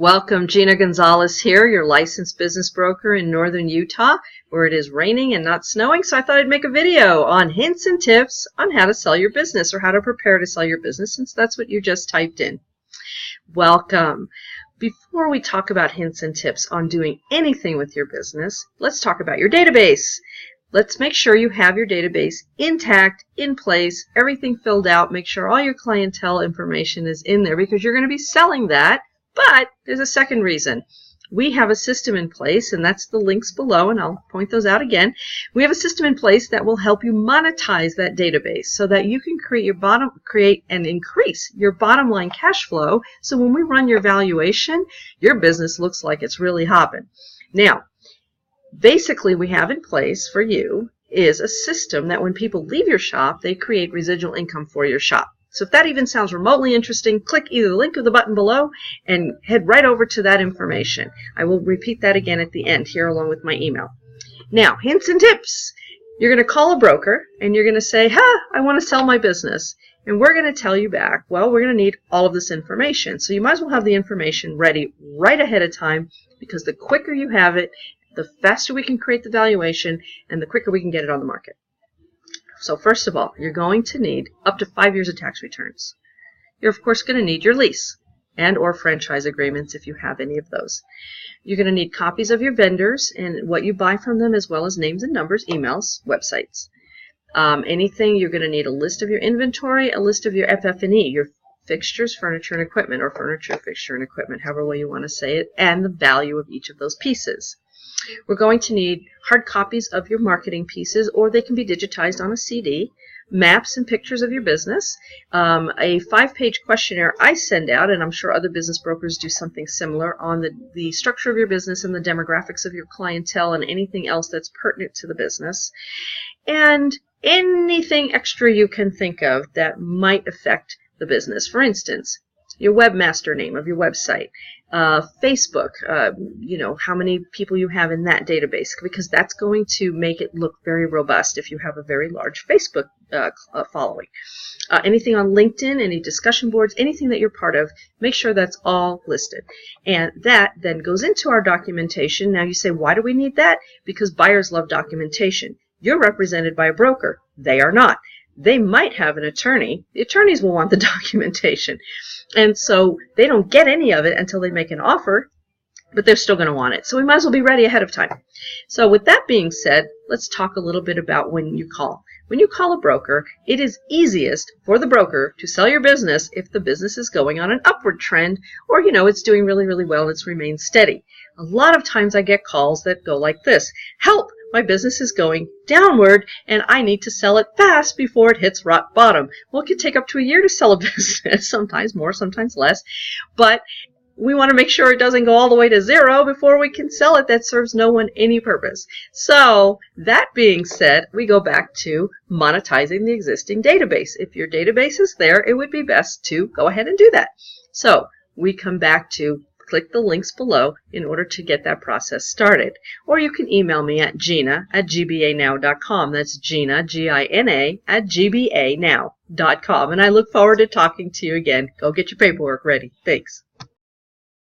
Welcome, Gina Gonzalez here, your licensed business broker in northern Utah, where it is raining and not snowing. So I thought I'd make a video on hints and tips on how to sell your business, or how to prepare to sell your business, since that's what you just typed in. Welcome. Before we talk about hints and tips on doing anything with your business, let's talk about your database. Let's make sure you have your database intact, in place, everything filled out. Make sure all your clientele information is in there, because you're going to be selling that. But there's a second reason. We have a system in place, and that's the links below, and I'll point those out again. We have a system in place that will help you monetize that database so that you can create and increase your bottom line cash flow. So when we run your valuation, your business looks like it's really hopping. Now, basically we have in place for you is a system that when people leave your shop, they create residual income for your shop. So if that even sounds remotely interesting, click either the link or the button below and head right over to that information. I will repeat that again at the end here along with my email. Now, hints and tips. You're going to call a broker and you're going to say, I want to sell my business. And we're going to tell you back, well, we're going to need all of this information. So you might as well have the information ready right ahead of time, because the quicker you have it, the faster we can create the valuation and the quicker we can get it on the market. So first of all, you're going to need up to 5 years of tax returns. You're of course going to need your lease and or franchise agreements if you have any of those. You're going to need copies of your vendors and what you buy from them, as well as names and numbers, emails, websites. Anything, you're going to need a list of your inventory, a list of your FF&E, your fixtures, furniture, and equipment, or furniture, fixture, and equipment, however way you want to say it, and the value of each of those pieces. We're going to need hard copies of your marketing pieces, or they can be digitized on a CD, maps and pictures of your business, a 5-page questionnaire I send out, and I'm sure other business brokers do something similar, on the structure of your business and the demographics of your clientele and anything else that's pertinent to the business, and anything extra you can think of that might affect the business. For instance, your webmaster name of your website, Facebook, how many people you have in that database, because that's going to make it look very robust if you have a very large Facebook following. Anything on LinkedIn, any discussion boards, anything that you're part of, make sure that's all listed. And that then goes into our documentation. Now you say, why do we need that? Because buyers love documentation. You're represented by a broker. They are not. They might have an attorney. The attorneys will want the documentation. And so they don't get any of it until they make an offer, but they're still going to want it. So we might as well be ready ahead of time. So with that being said, let's talk a little bit about when you call. When you call a broker, it is easiest for the broker to sell your business if the business is going on an upward trend, or, it's doing really, really well and it's remained steady. A lot of times I get calls that go like this: help! My business is going downward and I need to sell it fast before it hits rock bottom. Well, it can take up to a year to sell a business, sometimes more, sometimes less, but we want to make sure it doesn't go all the way to zero before we can sell it. That serves no one any purpose. So that being said, we go back to monetizing the existing database. If your database is there, it would be best to go ahead and do that. So we come back to click the links below in order to get that process started. Or you can email me at gina@gbanow.com. That's Gina, Gina, @gbanow.com. And I look forward to talking to you again. Go get your paperwork ready. Thanks.